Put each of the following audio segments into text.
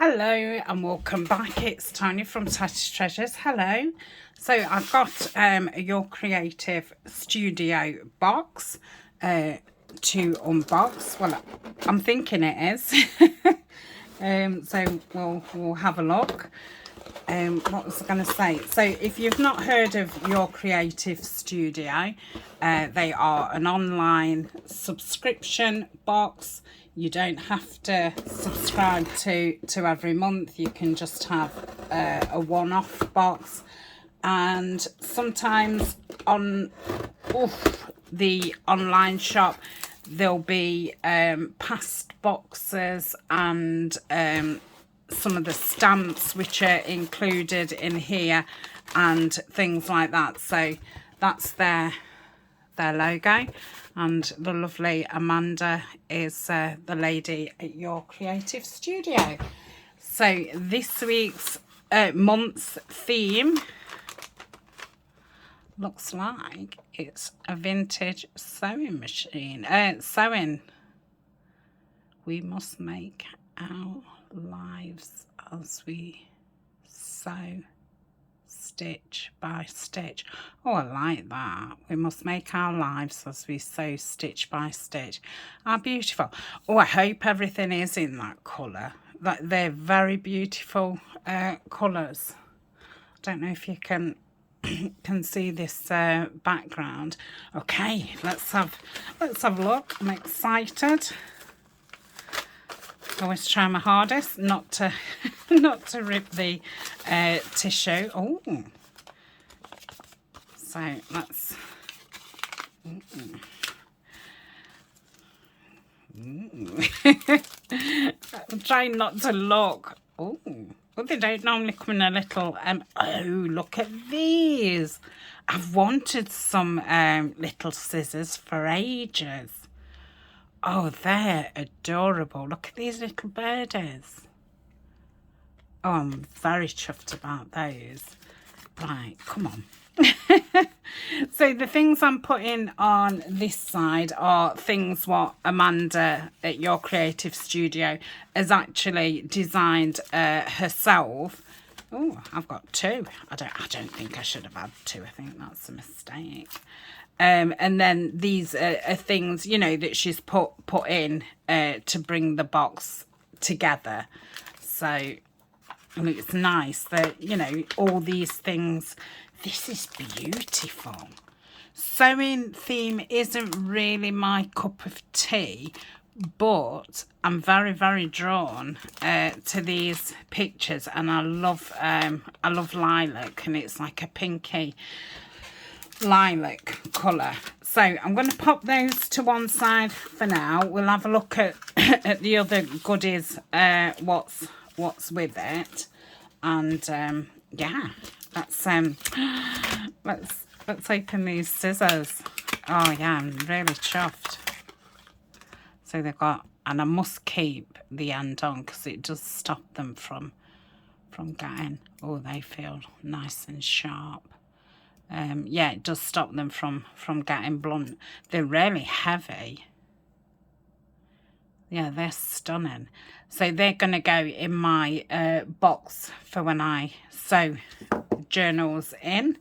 Hello and welcome back. It's Tony from Tatty's Treasures. Hello. So I've got Your Creative Studio box to unbox. Well, I'm thinking it is. So we'll have a look. What was I going to say? So if you've not heard of Your Creative Studio, they are an online subscription box. You don't have to subscribe to every month. You can just have a one-off box. And sometimes on the online shop, there'll be past boxes and some of the stamps which are included in here and things like that. So that's their logo, and the lovely Amanda is the lady at Your Creative Studio. So this week's month's theme looks like it's a vintage sewing machine. Sewing. We must make our lives as we sew stitch by stitch. Oh, I like that. We must make our lives as we sew stitch by stitch. How beautiful. Oh, I hope everything is in that colour. They're very beautiful colours. I don't know if you can see this background. Okay, let's have a look. I'm excited. I always try my hardest not to rip the tissue. Oh, so let's. I'm trying not to look. Oh, well, they don't normally come in a little. Oh, look at these! I've wanted some little scissors for ages. Oh, they're adorable. Look at these little birdies. Oh, I'm very chuffed about those. Right, come on. So the things I'm putting on this side are things what Amanda at Your Creative Studio has actually designed herself. Oh, I've got two. I don't think I should have had two. I think that's a mistake. And then these are things, you know, that she's put in to bring the box together. So, and it's nice that, you know, all these things. This is beautiful. Sewing theme isn't really my cup of tea, but I'm very, very drawn to these pictures, and I love lilac, and it's like a pinky lilac colour. So I'm going to pop those to one side for now. We'll have a look at at the other goodies, what's with it, and yeah, let's open these scissors. Oh yeah, I'm really chuffed. So they've got, and I must keep the end on because it does stop them from getting. Oh, they feel nice and sharp. Yeah, it does stop them from getting blunt. They're really heavy. Yeah, they're stunning. So they're going to go in my box for when I sew journals in.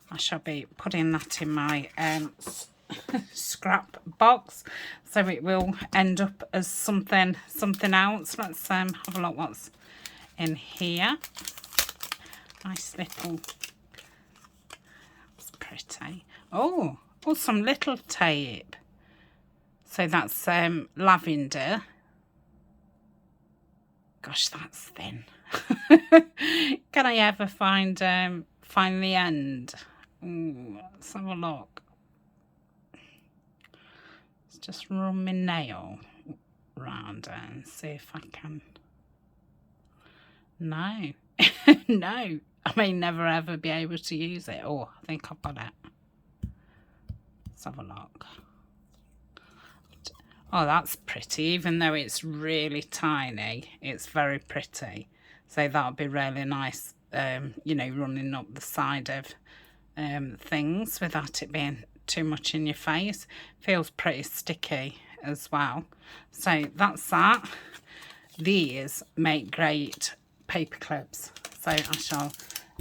I shall be putting that in my scrap box, so it will end up as something else. Let's have a look what's in here. Nice little. Pretty. Oh, some little tape. So that's lavender. Gosh, that's thin. Can I ever find the end? Ooh, let's have a look. Let's just run my nail round and see if I can. No. No. I may never ever be able to use it. Oh, I think I've got it. Let's have a look. Oh, that's pretty. Even though it's really tiny, it's very pretty. So that'll be really nice, you know, running up the side of things without it being too much in your face. Feels pretty sticky as well. So that's that. these make great paper clips. So I shall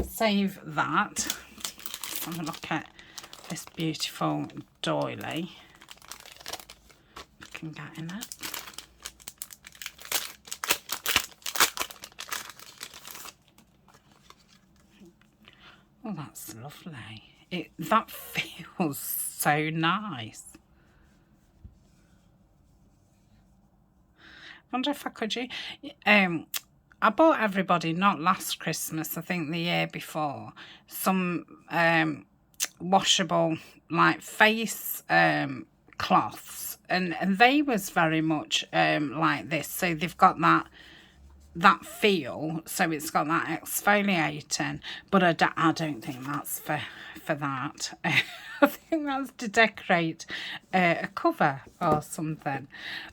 save that. Let's have a look at this beautiful doily. I can get in it. Oh, that's lovely. That feels so nice. I wonder if I could I bought everybody, not last Christmas, I think the year before, some washable like face cloths, and they was very much like this. So they've got that feel, so it's got that exfoliating, but I don't think that's for that. I think that's to decorate a cover or something.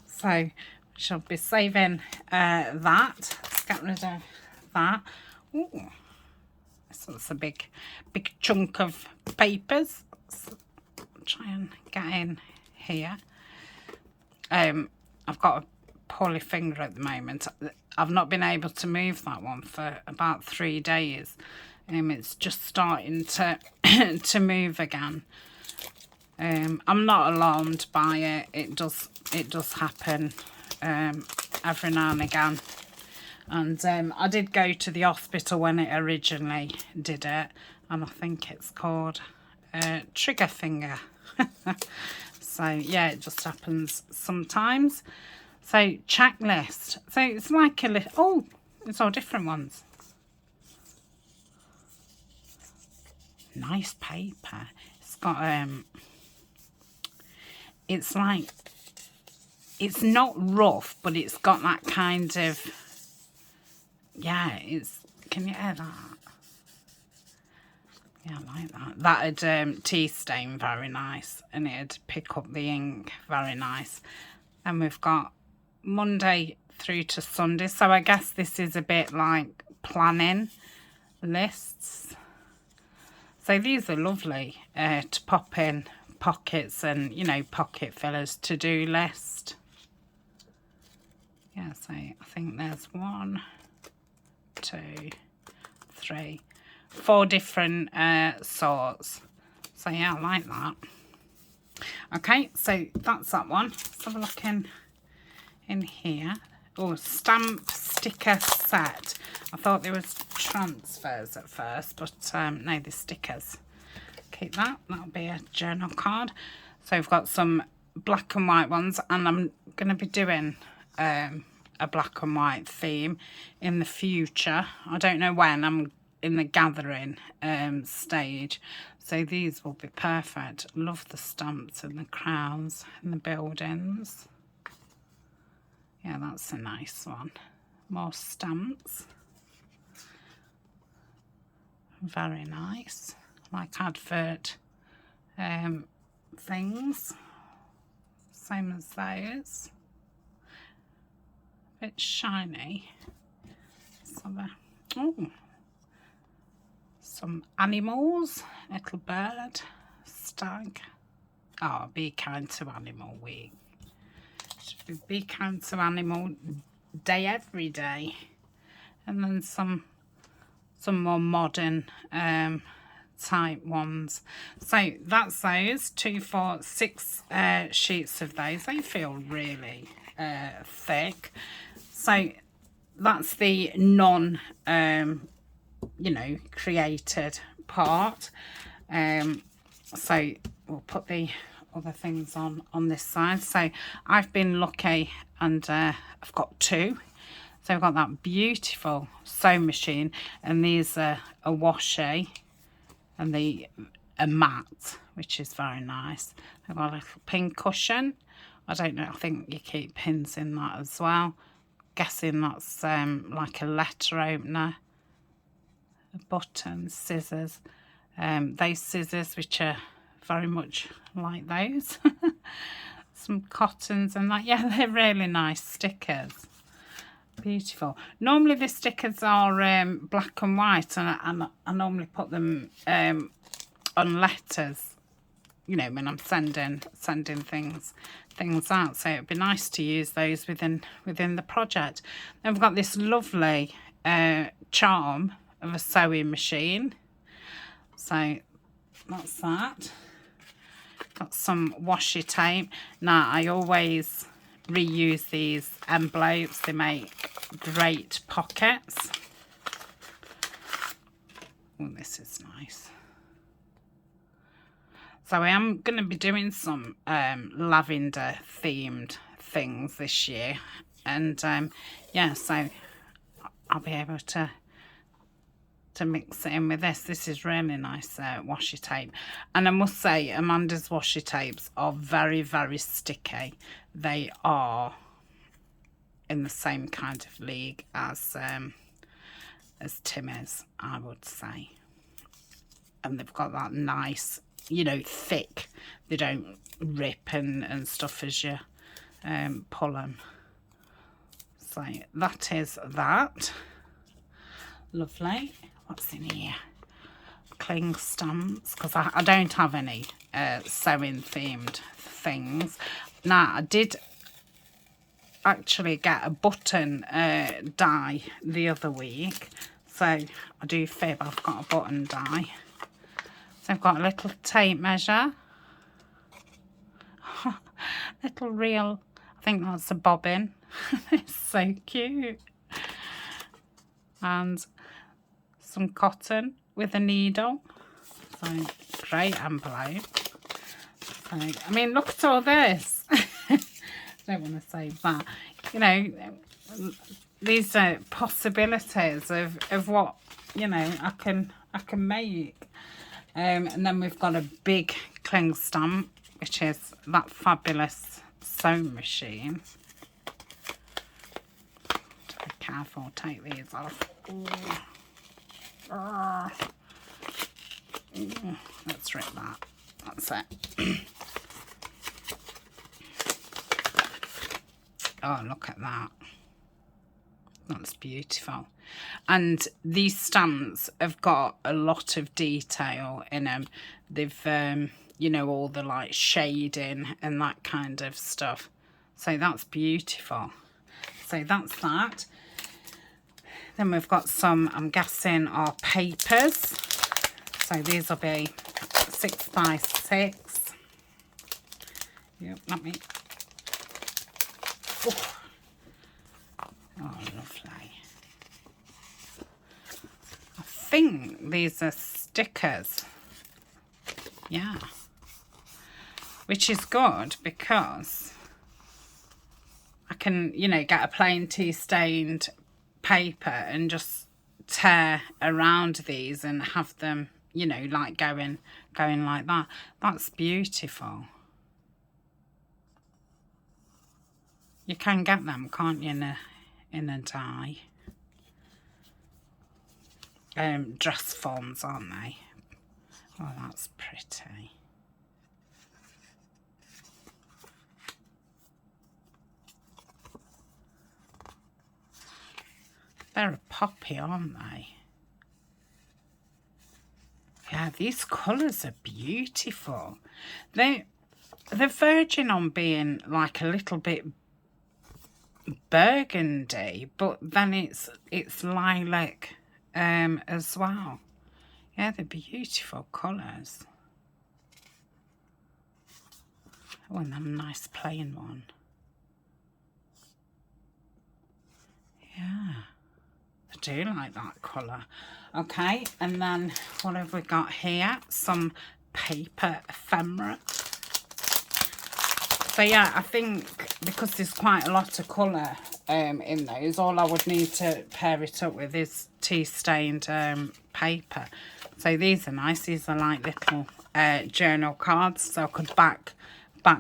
So shall be saving that. Let's get rid of that. Ooh, so it's a big chunk of papers. So try and get in here. I've got a poorly finger at the moment. I've not been able to move that one for about 3 days. It's just starting to to move again. I'm not alarmed by it. It does happen every now and again. And I did go to the hospital when it originally did it, and I think it's called trigger finger. So yeah, it just happens sometimes. So checklist. So it's like a little, oh, it's all different ones. Nice paper. It's got it's like, it's not rough, but it's got that kind of, yeah, it's, can you hear that? Yeah, I like that. That'd tea stain very nice, and it'd pick up the ink very nice. And we've got Monday through to Sunday, so I guess this is a bit like planning lists. So these are lovely to pop in pockets and, you know, pocket fillers, to-do list. Yeah, so I think there's 1, 2, 3, 4 different sorts. So yeah, I like that. Okay, so that's that one. Let's have a look in here. Oh, stamp sticker set. I thought there was transfers at first, but no, the stickers. Keep that. That'll be a journal card. So we've got some black and white ones, and I'm going to be doing a black and white theme in the future. I don't know when. I'm in the gathering stage, so these will be perfect. Love the stamps and the crowns and the buildings. Yeah, that's a nice one. More stamps. Very nice. Like advert things. Same as those. A bit shiny. Oh, some animals. Little bird. Stag. Oh, be kind to animal week. Should be kind to animal day every day. And then some more modern type ones. So that's those 2, 4, 6 sheets of those. They feel really thick. So that's the non you know, created part. So we'll put the other things on this side. So I've been lucky, and I've got 2. So I've got that beautiful sewing machine, and these are a washi and a mat, which is very nice. I've got a little pin cushion. I don't know, I think you keep pins in that as well. Guessing that's like a letter opener. A button, scissors. Those scissors, which are very much like those. Some cottons and that. Yeah, they're really nice stickers. Beautiful. Normally the stickers are black and white, and I normally put them on letters, you know, when I'm sending things out. So it'd be nice to use those within the project. Then we've got this lovely charm of a sewing machine. So that's that. Got some washi tape. Now I always reuse these envelopes. They make great pockets. Oh, this is nice. So I am going to be doing some lavender themed things this year, and yeah, so I'll be able to mix it in with this. This is really nice washi tape, and I must say Amanda's washi tapes are very, very sticky. They are in the same kind of league as Timmy's, I would say, and they've got that nice, you know, thick. They don't rip and stuff as you pull them. So that is that. Lovely. What's in here? Cling stamps, because I don't have any sewing themed things. Now I did actually get a button die the other week, so I do fib I've got a button die. So I've got a little tape measure, little reel, I think that's a bobbin. It's so cute. And some cotton with a needle. So great envelope. So, I mean, look at all this. I don't want to say that. You know, these are possibilities of what, you know, I can make. And then we've got a big cling stamp, which is that fabulous sewing machine. Be careful, take these off. Let's rip that. That's it. Oh, look at that. That's beautiful. And these stamps have got a lot of detail in them. They've, you know, all the like shading and that kind of stuff. So that's beautiful. So that's that. Then we've got some, I'm guessing, are papers. So these will be 6 by 6. Yep, let me. Oh, lovely. I think these are stickers. Yeah. Which is good because I can, you know, get a plain tea stained paper and just tear around these and have them, you know, like going like that. That's beautiful. You can get them, can't you, in a die. Dress forms, aren't they? Oh, that's pretty. They're a poppy, aren't they? Yeah, these colours are beautiful. They're verging on being like a little bit burgundy, but then it's lilac as well. Yeah, they're beautiful colours. Oh, and then a nice plain one. Yeah, I do like that colour. Okay, and then what have we got here? Some paper ephemera. So yeah, I think because there's quite a lot of colour in those, all I would need to pair it up with is tea stained paper. So these are nice. These are like little journal cards, so I could back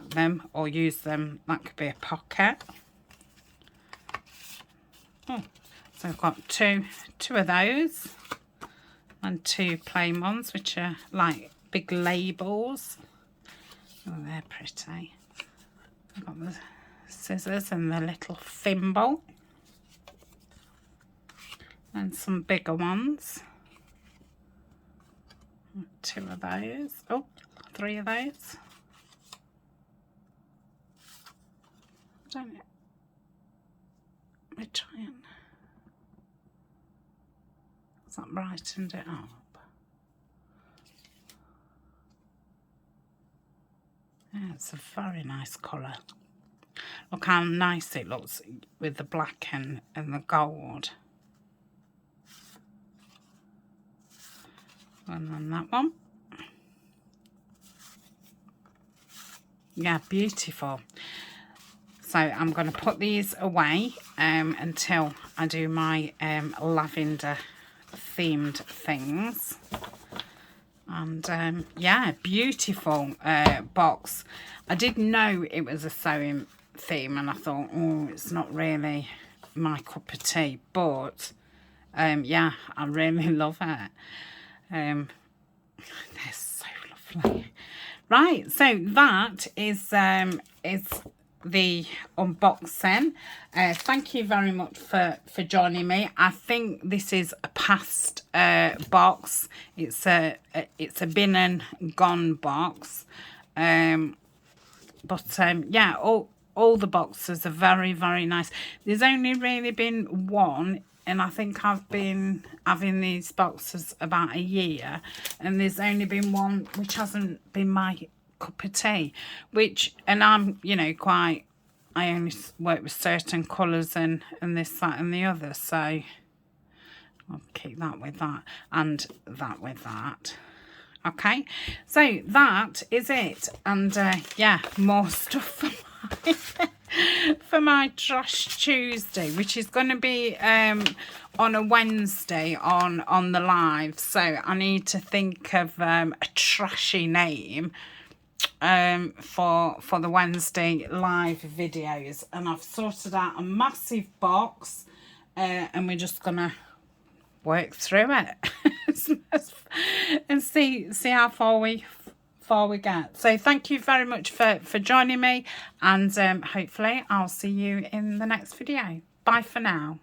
them or use them. That could be a pocket. Oh, so I've got two of those and 2 plain ones, which are like big labels. Oh, they're pretty. I've got the scissors and the little thimble. And some bigger ones. 2 of those. Oh, 3 of those. Don't it? We're trying. Has that brightened it up? Yeah, it's a very nice colour. Look how nice it looks with the black and the gold. And then that one. Yeah, beautiful. So I'm going to put these away until I do my lavender themed things. And yeah, beautiful box. I didn't know it was a sewing theme, and I thought, oh, it's not really my cup of tea, but yeah, I really love it. They're so lovely. Right, so that is the unboxing. Thank you very much for joining me. I think this is a past box. It's a been and gone box. But yeah, all the boxes are very, very nice. There's only really been one, and I think I've been having these boxes about a year, and there's only been one which hasn't been my cup of tea, and I'm, you know, I only work with certain colours and this, that and the other, so I'll keep that with that and that with that. Okay, so that is it, and yeah, more stuff for my Trash Tuesday, which is going to be on a Wednesday on the live. So I need to think of a trashy name for the Wednesday live videos, and I've sorted out a massive box, and we're just gonna work through it and see how far we get. So thank you very much for joining me, and hopefully I'll see you in the next video. Bye for now.